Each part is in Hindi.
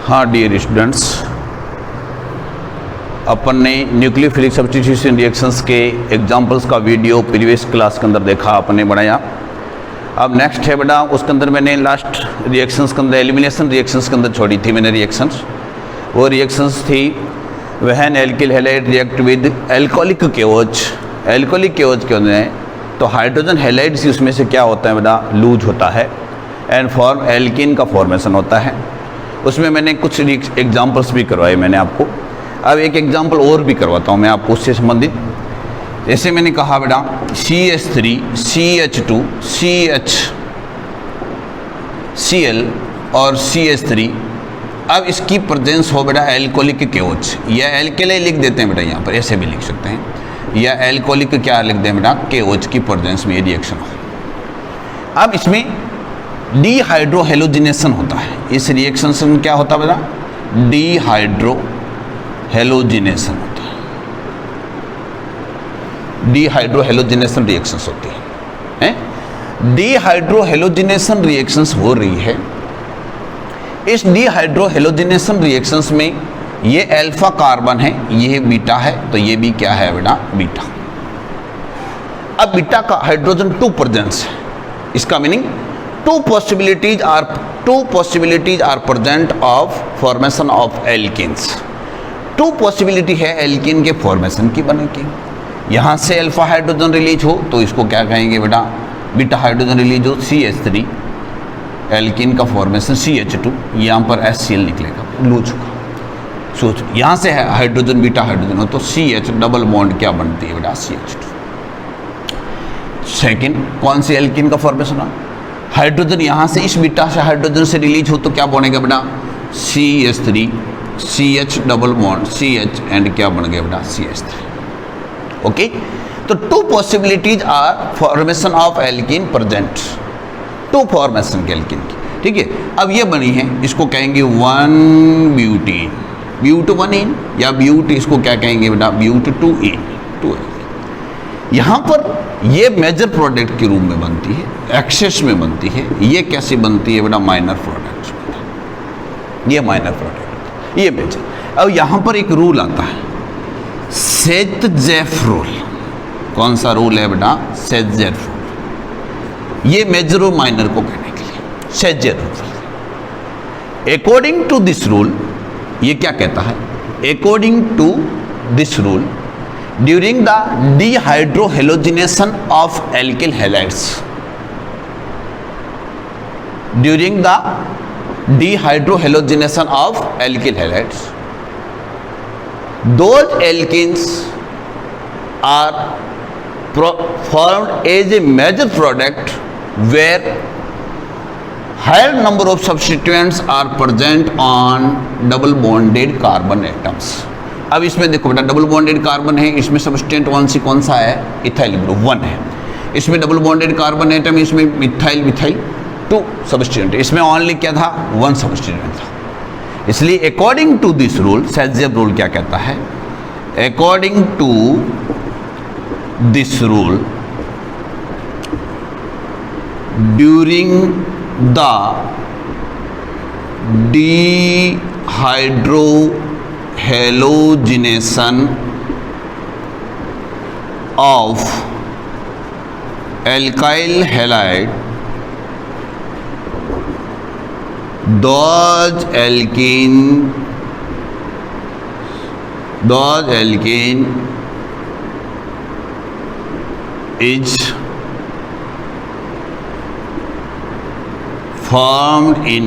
हाँ डियर स्टूडेंट्स, अपन ने न्यूक्लियोफिलिक सब्स्टिट्यूशन रिएक्शंस के एग्जांपल्स का वीडियो प्रीवियस क्लास के अंदर देखा, आपने बनाया। अब नेक्स्ट है बेटा, उसके अंदर मैंने लास्ट रिएक्शंस के अंदर एलिमिनेशन रिएक्शंस के अंदर छोड़ी थी मैंने रिएक्शंस। वो रिएक्शंस थी when alkyl halide react with alcoholic KOH. Alcoholic KOH के अंदर तो हाइड्रोजन हैलाइड्स उसमें से क्या होता है बेटा, लूज होता है एंड फॉर्म एल्किन का फॉर्मेशन होता है। उसमें मैंने कुछ एग्जांपल्स भी करवाए मैंने आपको। अब एक एग्जांपल और भी करवाता हूँ मैं आपको उससे संबंधित। जैसे मैंने कहा बेटा CH3 CH2 CHCl और CH3, अब इसकी प्रेजेंस हो बेटा एल्कोहलिक केओच, या एल्केलाई लिख देते हैं बेटा, यहाँ पर ऐसे भी लिख सकते हैं, या एल्कोहलिक क्या लिख दें बेटा, केओच की प्रेजेंस में ये रिएक्शन हो। अब इसमें डीहाइड्रोहेलोजिनेशन होता है। इस रिएक्शन से क्या होता है बेटा, डीहाइड्रोहेलोजिनेशन होता है। डीहाइड्रोहेलोजिनेशन रिएक्शंस होती है। डीहाइड्रोहेलोजिनेशन रिएक्शंस हो रही है। इस डीहाइड्रोहेलोजिनेशन रिएक्शंस में ये अल्फा कार्बन है, ये बीटा है, तो ये भी क्या है बेटा, बीटा। अब बीटा का हाइड्रोजन 2 प्रेजेंस है। इसका meaning two possibilities are present of formation of alkenes। 2 possibility है एल्किन के फॉर्मेशन की बने की। यहाँ से अल्फा हाइड्रोजन रिलीज हो तो इसको क्या कहेंगे बेटा, बीटा हाइड्रोजन रिलीज हो CH3, एल्किन का फॉर्मेशन CH2, यहाँ पर HCl निकलेगा, लूज होगा। सोच, यहाँ से हाइड्रोजन बीटा हाइड्रोजन हो तो CH डबल बॉन्ड क्या बनती है बेटा, CH2। सेकेंड, कौन सी एल्किन का फॉर्मेशन हो, हाइड्रोजन यहाँ से इस बीटा से हाइड्रोजन से रिलीज हो तो क्या बनेगा बेटा, CH3 CH double bond CH and क्या बन गया बेटा, CH3। ओके, तो 2 possibilities are formation of alkene present, 2 formation के एल्किन की, ठीक है। अब ये बनी है, इसको कहेंगे 1 ब्यूटीन, ब्यूट-1-इन, या ब्यूट इसको क्या कहेंगे बेटा, ब्यूट-2-इन, 2। यहाँ पर ये मेजर प्रोडक्ट के रूप में बनती है, एक्सेस में बनती है। ये कैसे बनती है बेटा, माइनर प्रोडक्ट, ये माइनर प्रोडक्ट, ये मेजर। अब यहाँ पर एक रूल आता है, सेट-जेफ रूल। कौन सा रूल है बेटा, सेट-जेफ रूल। ये मेजर और माइनर को कहने के लिए Saytzeff rule. According to this rule, ये क्या कहता है, according to this rule, during the dehydrohalogenation of alkyl halides, during the dehydrohalogenation of alkyl halides, those alkenes are formed as a major product where higher number of substituents are present on double bonded carbon atoms। अब इसमें देखो बेटा, डबल बॉन्डेड कार्बन है, इसमें सबस्टेंट कौन सा है, इथाइल ग्रुप 1 है। इसमें डबल बॉन्डेड कार्बन एटम, इसमें मिथाइल 2 सबस्टेंट, इसमें ओनली क्या था, 1 सबस्टेंट था। इसलिए according to this rule, Saytzeff rule क्या कहता है, according to this rule, during the halogenation of alkyl halide, those alkene is formed in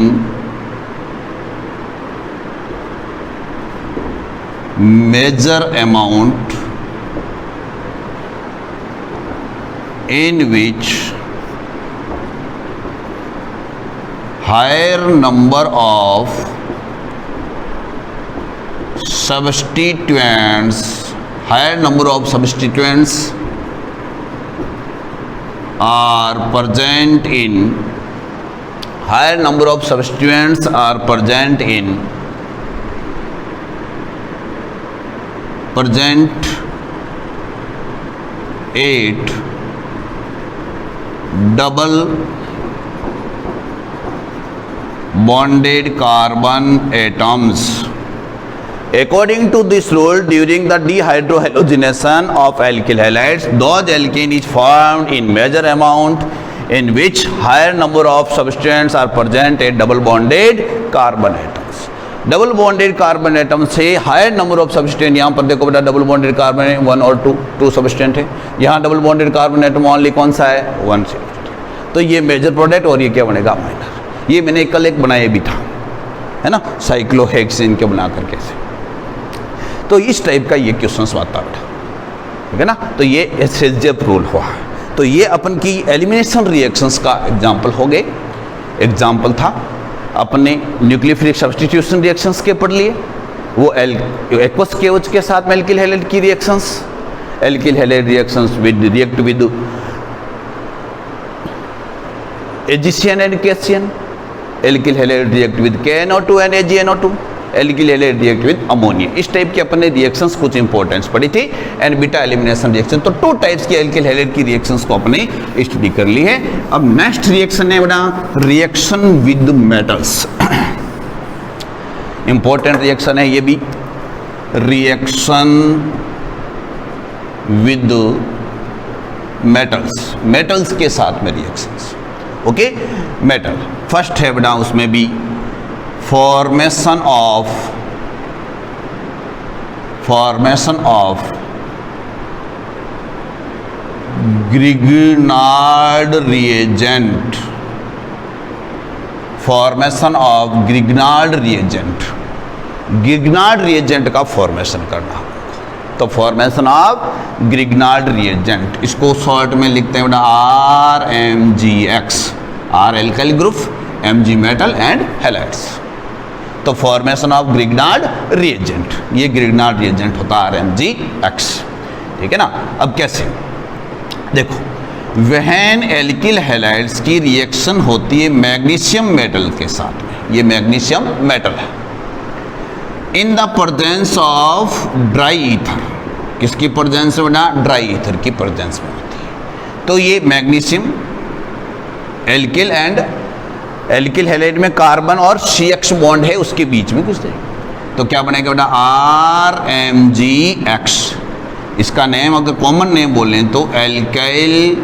major amount in which higher number of substituents are present in present 8 double bonded carbon atoms. According to this rule, during the dehydrohalogenation of alkyl halides, those alkane is formed in major amount in which higher number of substances are present at double bonded carbon atoms. Double bonded carbon atom से हायर नंबर ऑफ सब्सटेंट, यहाँ पर देखो बेटा डबल बॉन्डेड कार्बन है 1 और 2 सब्सटेंट है, यहाँ double bonded carbon atom only कौन सा है 1 से। तो ये मेजर प्रोडक्ट और ये क्या बनेगा माइनर। ये मैंने कल एक बनाया भी था, है ना, साइक्लोहेक्सेन के बना करके से। तो इस टाइप का ये क्वेश्चन आता बेटा, ठीक है ना। तो ये एसएसजेफ रूल हुआ। तो ये अपन की एलिमिनेशन रिएक्शंस का एग्जाम्पल हो गए। एग्जाम्पल था अपने न्यूक्लियोफिलिक सब्स्टिट्यूशन रिएक्शंस के पढ़ लिए, वो एक्वस केओच के साथ में एल्किल हैलाइड की reactions, alkyl halide reactions with react with AgCN and KCN, alkyl halide react with KNO2 and AgNO2, alkyl halide react with ammonia. इस टाइप के अपने रिएक्शंस कुछ इंपॉर्टेंस पड़ी थी। एंड बीटा एलिमिनेशन रिएक्शन, तो 2 टाइप्स की एल्किल हैलाइड की रिएक्शंस को अपने स्टडी कर ली है। अब नेक्स्ट रिएक्शन है बेटा reaction with metals. Important reaction है ये भी, रिएक्शन विद मेटल्स, मेटल्स के साथ में रिएक्शंस। ओके, मेटल फर्स्ट है बेटा, उसमें भी formation of Grignard reagent, formation of Grignard reagent, Grignard reagent का फॉर्मेशन करना। तो फॉर्मेशन ऑफ Grignard reagent, इसको शॉर्ट में लिखते हैं बेटा RMGX, R alkyl group, Mg metal and halides. तो फॉर्मेशन ऑफ ग्रिग्नार्ड रिएजेंट, ये ग्रिग्नार्ड रिएजेंट होता है RMGX, ठीक है ना। अब कैसे देखो, व्हेन एल्किल हैलाइड्स की रिएक्शन होती है मैग्नीशियम मेटल के साथ में, ये मैग्नीशियम मेटल है, इन the presence of dry ether, किसकी प्रेजेंस में ना, ड्राई ईथर की प्रेजेंस में होती है। तो ये magnesium alkyl and alkyl halide में कार्बन और CX बॉन्ड है, उसके बीच में कुछ देगा, तो क्या बनेगा बेटा RMGX। इसका नेम अगर कॉमन नेम बोलें तो एल्काइल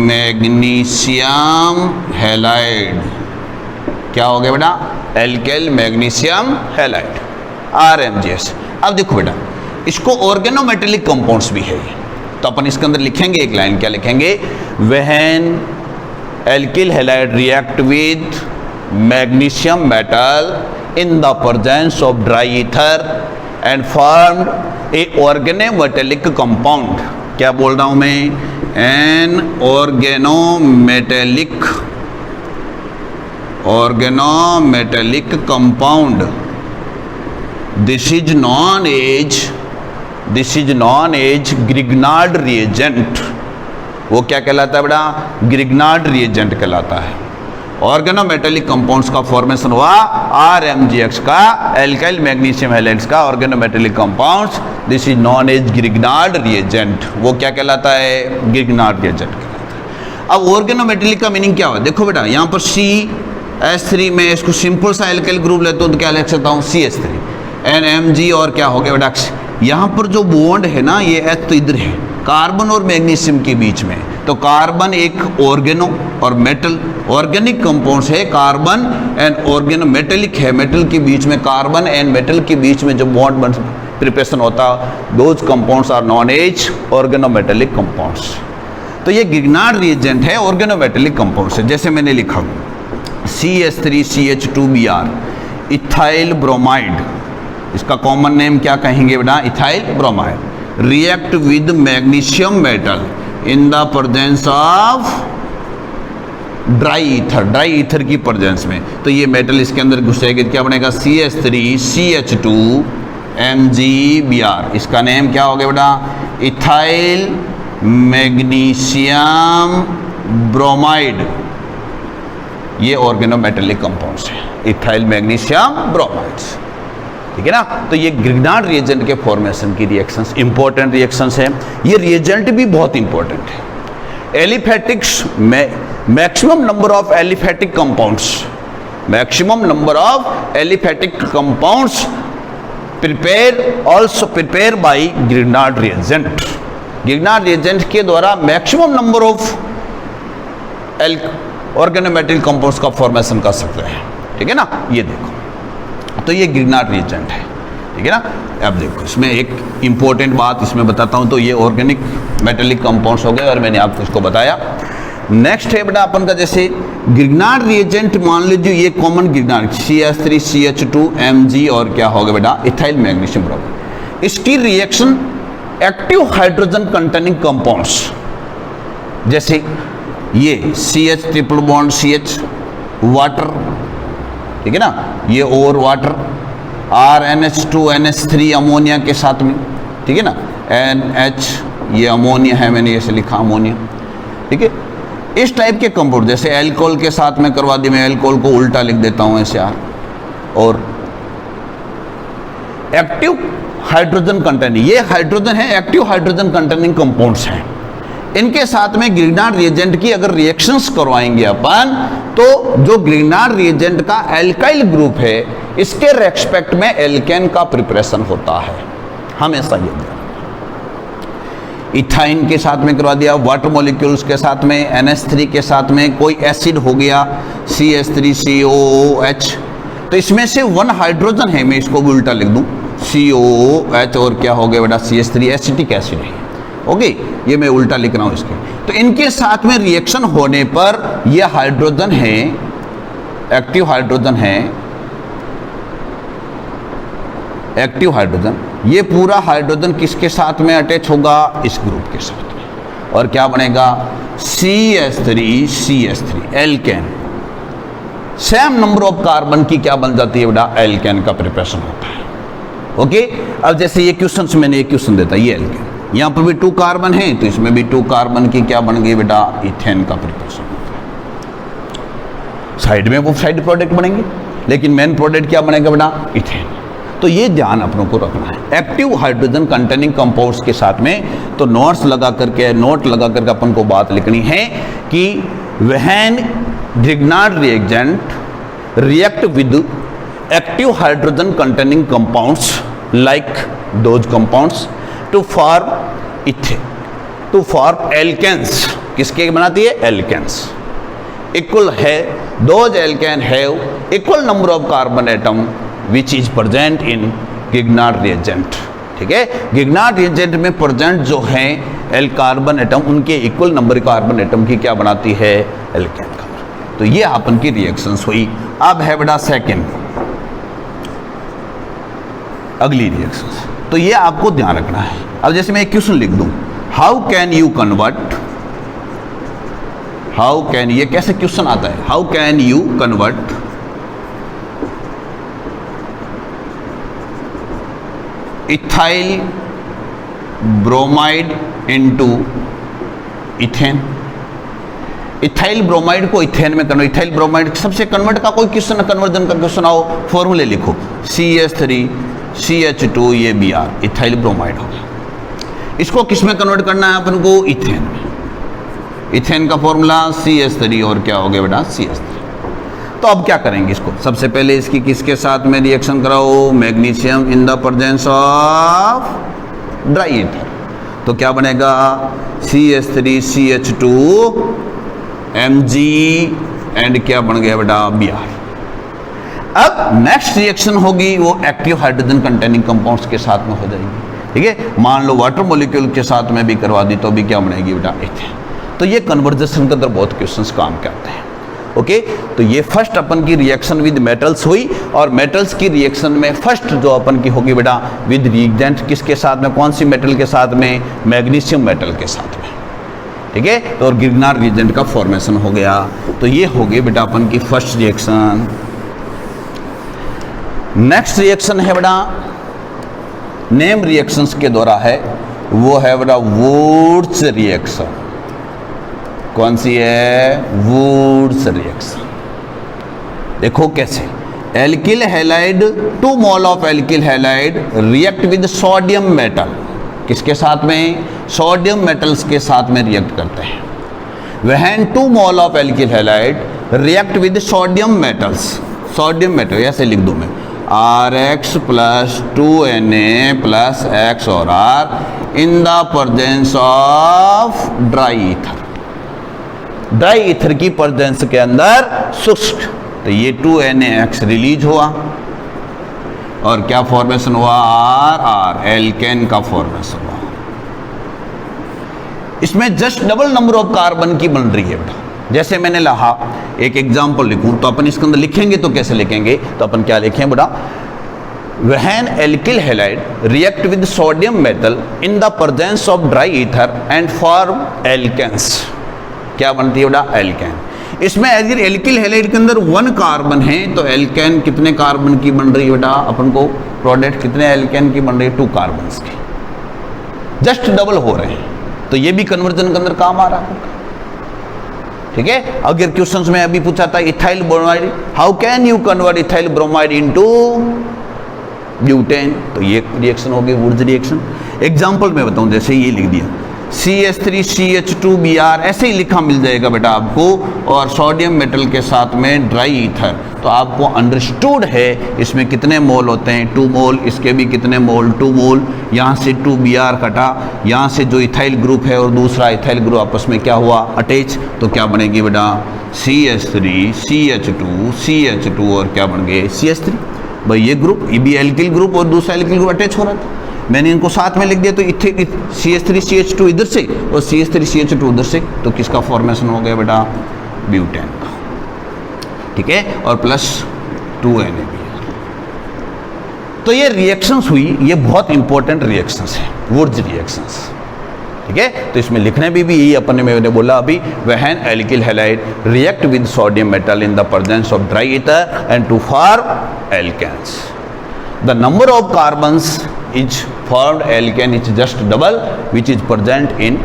मैग्नीशियम हैलाइड, क्या हो गया बेटा एल्काइल मैग्नीशियम हैलाइड RMGS। अब देखो बेटा, इसको ऑर्गेनोमेटेलिक कंपाउंड्स भी है, तो अपन इसके अंदर लिखेंगे एक लाइन, क्या लिखेंगे, when alkyl halide react with magnesium metal in the presence of dry ether and formed a organometallic compound। क्या बोल रहा हूं मैं, an organometallic compound, this is known as Grignard reagent। वो क्या कहलाता है बेटा, ग्रिग्नार्ड रिएजेंट कहलाता है। ऑर्गेनोमेटेलिक कंपाउंड्स का फॉर्मेशन हुआ RMGX का, एल्काइल मैग्नीशियम हैलाइड्स का organometallic compounds, this is known as Grignard reagent. वो क्या कहलाता है, ग्रिग्नार्ड रिएजेंट कहलाता है। अब ऑर्गेनोमेटेलिक का मीनिंग क्या हुआ, देखो बेटा यहाँ पर CH3 में इसको सिंपल सा एल्काइल ग्रुप लेते हो तो क्या लिख सकता हूँ CH3 एंड Mg, और क्या हो गया बेटा, यहाँ पर जो बॉन्ड है ना, ये H तो इधर है, कार्बन और मैग्नीशियम के बीच में, तो कार्बन एक ऑर्गेनो और मेटल, ऑर्गेनिक कंपाउंड्स है, कार्बन एंड ऑर्गेनो मेटेलिक है, मेटल के बीच में, कार्बन एंड मेटल के बीच में जो बॉन्ड प्रिपरेशन होता, those compounds are known as organometallic compounds. तो ये ग्रिग्नार्ड रिएजेंट है, ऑर्गेनोमेटेलिक कंपाउंड्स है। जैसे मैंने लिखा CH3CH2Br, इथाइल ब्रोमाइड, इसका कॉमन नेम क्या कहेंगे बेटा, ethyl bromide, react with magnesium metal in the presence of dry ether, dry ether की प्रेजेंस में, तो ये मेटल इसके अंदर घुसेगी, क्या बनेगा CH3CH2MgBr। इसका नेम क्या हो गया बेटा, इथाइल मैग्नीशियम ब्रोमाइड। ये ऑर्गेनोमेटेलिक कंपाउंड्स है, इथाइल मैग्नीशियम ब्रोमाइड्स, ठीक है ना। तो ये ग्रिग्नार्ड रिएजेंट के फॉर्मेशन की रिएक्शंस इंपॉर्टेंट रिएक्शंस हैं। ये रिएजेंट भी बहुत इंपॉर्टेंट है। एलिफेटिक्स में maximum number of aliphatic compounds maximum number of aliphatic compounds prepare by Grignard reagent. Grignard reagent के द्वारा मैक्सिमम नंबर ऑफ ऑर्गेनोमेटिक कंपाउंड्स का फॉर्मेशन कर सकते हैं। ठीक है ना, ये देखो, तो ये ग्रिग्नार्ड रिएजेंट है। ठीक है ना। अब देखो इसमें एक इंपॉर्टेंट बात इसमें बताता हूँ, तो ये ऑर्गेनिक मेटेलिक कंपाउंड्स हो गए और मैंने आपको इसको बताया। नेक्स्ट है बेटा अपन का, जैसे ग्रिग्नार्ड रिएजेंट मान लीजिए ये common Grignard CH3 CH2 Mg और क्या होगा बेटा इथाइल मैग्नीशियम ब्रोमाइड। इसकी reaction active hydrogen containing compounds, जैसे ये CH triple bond CH water, ठीक है ना, ये और वाटर RNH2NH3 अमोनिया के साथ में, ठीक है ना, NH ये अमोनिया है, मैंने ऐसे लिखा अमोनिया। ठीक है, इस टाइप के कंपाउंड जैसे एल्कोहल के साथ में करवा दी, मैं एल्कोहल को उल्टा लिख देता हूं ऐसे यार, और एक्टिव हाइड्रोजन कंटेनिंग, ये हाइड्रोजन है, एक्टिव हाइड्रोजन कंटेनिंग कंपाउंड्स हैं। इनके साथ में ग्रिग्नार्ड रिएजेंट की अगर रिएक्शंस करवाएंगे अपन, तो जो ग्रिग्नार्ड रिएजेंट का एल्काइल ग्रुप है इसके रेस्पेक्ट में एल्केन का प्रिपरेशन होता है, हमेशा ये। इथाइन के साथ में करवा दिया, वाटर मॉलिक्यूल्स के साथ में, NH3 के साथ में कोई एसिड हो गया CH3COOH, तो इसमें से वन हाइड्रोजन है, मैं इसको भी उल्टा लिख दूं COOH, और क्या हो गया बेटा CH3 एसिटिक एसिड है। ओके, ये मैं उल्टा लिख रहा हूं इसके। तो इनके साथ में रिएक्शन होने पर ये हाइड्रोजन है, एक्टिव हाइड्रोजन है, एक्टिव हाइड्रोजन, ये पूरा हाइड्रोजन किसके साथ में अटैच होगा, इस ग्रुप के साथ में, और क्या बनेगा CH3 alkane. Same number of carbon की क्या बन जाती है बेटा, एल्केन का प्रिपरेशन होता है। ओके, अब जैसे ये क्वेश्चन मैंने एक क्वेश्चन देता है, ये एल्केन, यहाँ पर भी 2 कार्बन है, तो इसमें भी 2 कार्बन की क्या बन गई बेटा, इथेन का प्रिपरेशन होता है। साइड में वो साइड प्रोडक्ट बनेंगे, लेकिन मेन प्रोडक्ट क्या बनेगा बेटा, इथेन। तो ये ध्यान अपनों को रखना है एक्टिव हाइड्रोजन कंटेनिंग कंपाउंड्स के साथ में। तो नोट लगा करके अपन को बात लिखनी है कि when Grignard reagent react with active hydrogen containing compounds like those compounds to form ethane, to form alkanes, किसके बनाती है, एल्केन्स। इक्वल है, those alkane have equal number of carbon atom which is present in Grignard reagent. ठीक है, ग्रिग्नार्ड रिएजेंट में प्रेजेंट जो है एल कार्बन एटम, उनके इक्वल नंबर कार्बन एटम की क्या बनाती है, एल्केन का। तो ये अपन की रिएक्शंस हुई। अब है बेटा सेकेंड, अगली रिएक्शंस, तो ये आपको ध्यान रखना है। अब जैसे मैं एक क्वेश्चन लिख दूं, how can you convert, how can, ये कैसे क्वेश्चन आता है, how can you convert ethyl bromide into ethane. Ethyl bromide को इथेन में कन्वर्ट, इथाइल ब्रोमाइड सबसे कन्वर्ट का कोई क्वेश्चन, कन्वर्जन का क्वेश्चन आओ, फॉर्मूले लिखो, CH3 CH2 ये Br, इथाइल ब्रोमाइड हो गया। इसको किस में कन्वर्ट करना है अपन को, इथेन में। इथेन का फॉर्मूला CH3 और क्या हो गया बेटा, CH3। तो अब क्या करेंगे इसको, सबसे पहले इसकी किसके साथ में रिएक्शन कराओ, magnesium in the presence of dry ether. तो क्या बनेगा, CH3 CH2 Mg एंड क्या बन गया बेटा, Br। अब नेक्स्ट रिएक्शन होगी वो एक्टिव हाइड्रोजन कंटेनिंग कंपाउंड्स के साथ में हो जाएगी। ठीक है, मान लो वाटर मॉलिक्यूल के साथ में भी करवा दी तो भी क्या बनेगी बेटा, इथेन। तो ये कन्वर्जेशन के अंदर बहुत क्वेश्चंस काम करते हैं। ओके, तो ये फर्स्ट अपन की रिएक्शन विद मेटल्स हुई, और मेटल्स की रिएक्शन में फर्स्ट जो अपन की होगी बेटा विद रिएजेंट, किसके साथ में, कौन सी मेटल के साथ में, मैग्नीशियम मेटल के साथ में। ठीक है, तो और ग्रिग्नार्ड रिएजेंट का फॉर्मेशन हो गया। तो ये हो गई बेटा अपन की फर्स्ट रिएक्शन। नेक्स्ट रिएक्शन है बेटा नेम रिएक्शंस के द्वारा है, वो है बेटा वुड्स रिएक्शन। कौन सी है, वुड्स रिएक्शन। देखो कैसे, alkyl halide, 2 mole of alkyl halide react with sodium metal, किसके साथ में, सोडियम मेटल्स के साथ में रिएक्ट करते हैं। When 2 mole of alkyl halide react with sodium metals, sodium metal, ऐसे लिख दूं मैं RX plus 2Na plus X और R in the presence of dry ether. Dry ether की प्रेजेंस के अंदर शुष्क, तो ये 2NaX रिलीज हुआ और क्या फॉर्मेशन हुआ, RR एल्केन का फॉर्मेशन हुआ। इसमें just double number of carbon की बन रही है बेटा। जैसे मैंने कहा, एक एग्जांपल लिखूं तो अपन इसके अंदर लिखेंगे तो कैसे लिखेंगे, तो अपन क्या लिखें बेटा, when alkyl halide react with sodium metal in the presence of dry ether and form alkanes, क्या बनती है बेटा, एल्केन। इसमें एज एल्किल हैलाइड के अंदर 1 कार्बन है, तो एल्केन कितने कार्बन की बन रही है बेटा, अपन को प्रोडक्ट कितने एल्केन की बन रही है, 2 कार्बन की, जस्ट डबल हो रहे हैं। तो ये भी कन्वर्जन के अंदर काम आ रहा है, ठीक है। अगर क्वेश्चंस में अभी पूछा था ethyl bromide, how can you convert ethyl bromide into butane, तो ये रिएक्शन हो गई वुड्स रिएक्शन। एग्जांपल में बताऊं, जैसे ये लिख दिया CH3CH2Br, ऐसे ही लिखा मिल जाएगा बेटा आपको, और सोडियम मेटल के साथ में ड्राई ईथर, तो आपको अंडरस्टूड है इसमें कितने मोल होते हैं, 2 मोल, इसके भी कितने मोल, 2 मोल, यहाँ से 2Br कटा, यहाँ से जो इथाइल ग्रुप है और दूसरा इथाइल ग्रुप आपस में क्या हुआ, अटैच, तो क्या बनेगी बेटा CH3 CH2 CH2 और क्या बन गए CH3। भाई ये ग्रुप, ये भी एल्किल ग्रुप और दूसरा एल्किल ग्रुप अटैच हो रहा था, मैंने इनको साथ में लिख दिया, तो CH3 CH2 इधर से और CH3 CH2 उधर से, तो किसका फॉर्मेशन हो गया बेटा, ब्यूटेन का, ठीक है, और प्लस 2Na। तो ये रिएक्शंस हुई, ये बहुत इंपॉर्टेंट रिएक्शंस है, वुड्स रिएक्शंस, ठीक है। तो इसमें लिखने भी यही अपन ने मैंने बोला अभी, when alkyl halide react with sodium metal in the presence of dry ether and to form alkanes, the number of carbons is formed alkane is just double which is present in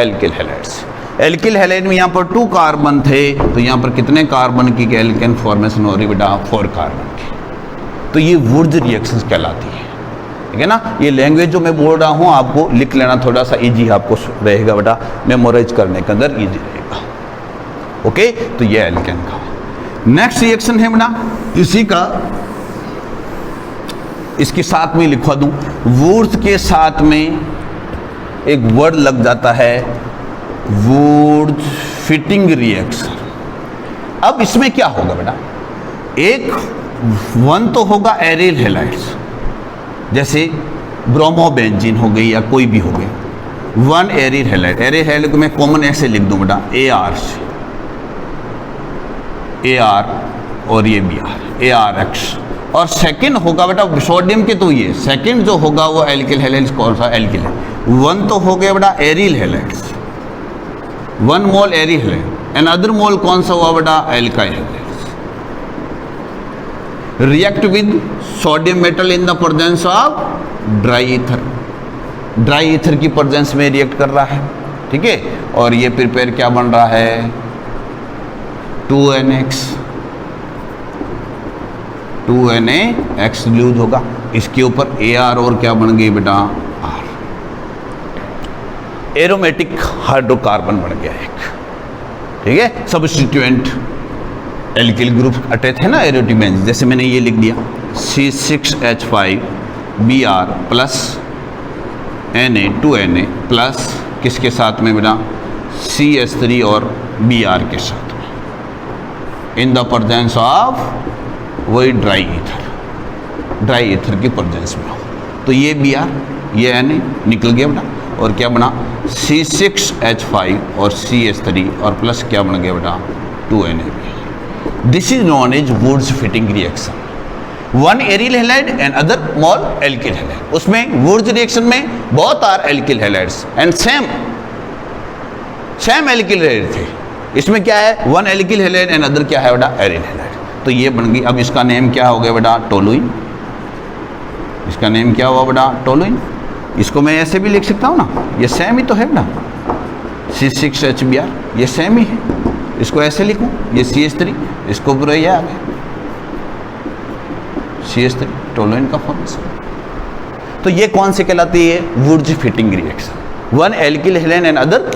alkyl halides। Alkyl halide में यहाँ पर 2 कार्बन थे, तो यहाँ पर कितने कार्बन की एल्केन फॉर्मेशन हो रही बेटा, 4 कार्बन की। तो ये वुड्स रिएक्शंस कहलाती है, ठीक है ना। ये लैंग्वेज जो मैं बोल रहा हूँ आपको लिख लेना, थोड़ा सा इजी आपको रहेगा बेटा, मेमोराइज करने के अंदर इजी रहेगा, ओके। तो ये एल्केन का नेक्स्ट रिएक्शन है बेटा, इसी का इसके साथ में लिखवा दूं, वुड्स के साथ में एक वर्ड लग जाता है वुड्स फिटिंग रिएक्शन। अब इसमें क्या होगा बेटा, एक 1 तो होगा एरिल हैलाइड्स, जैसे ब्रोमोबेंजीन हो गई या कोई भी हो गई, 1 एरिल हैलाइड। एरिल हैलाइड को मैं कॉमन ऐसे लिख दूं बेटा AR से, AR और ये BR, ARX। और सेकंड होगा बेटा सोडियम के, तो ये सेकंड जो होगा वो एल्किल हैलाइड्स, कौन सा एल्किल है, 1 तो हो गया बेटा aryl halides, 1 mole aryl halide, and other mole कौन सा हुआ बेटा alkyl halides. React with sodium metal in the presence of dry ether, dry ether की प्रेजेंस में रिएक्ट कर रहा है, ठीक है। और ये प्रिपेयर क्या बन रहा है, 2NX, 2NaX यूज होगा, इसके ऊपर AR और क्या बन गई बेटा R, एरोमेटिक हाइड्रोकार्बन बन गया एक, ठीक है। सब्स्टिट्यूएंट एल्किल ग्रुप अटैच है ना एरोटिबेंज, जैसे मैंने ये लिख दिया C6H5Br plus Na 2Na plus किसके साथ में बेटा CH3 और Br के साथ में, इन द प्रेजेंस ऑफ वही ड्राई ईथर, ड्राई ईथर की प्रेजेंस में हो, तो ये Br ये Na निकल गया बेटा, और क्या बना C6H5 और CH3 और प्लस क्या बन गया बेटा 2Na। This is known as Wurtz Fittig reaction, 1 aryl halide and other mole alkyl halide. उसमें वुड्स रिएक्शन में both are alkyl halides and same alkyl halide थे। इसमें क्या है, 1 एल्किल हैलाइड एंड अदर क्या है बेटा एरिल हैलाइड, तो ये बन गई। अब इसका नेम क्या हो गया बेटा टोलुइन, इसका नेम क्या हुआ बेटा टोलुइन। इसको मैं ऐसे भी लिख सकता हूँ ना, ये सेम ही तो है ना, C6H Br ये सेम ही है, इसको ऐसे लिखूँ, ये CH3, इसको पूरा ये आ गया CH3 टोलुइन का फॉर्मेशन। तो ये कौन सी कहलाती है, Wurtz Fittig reaction, 1 alkyl halide and other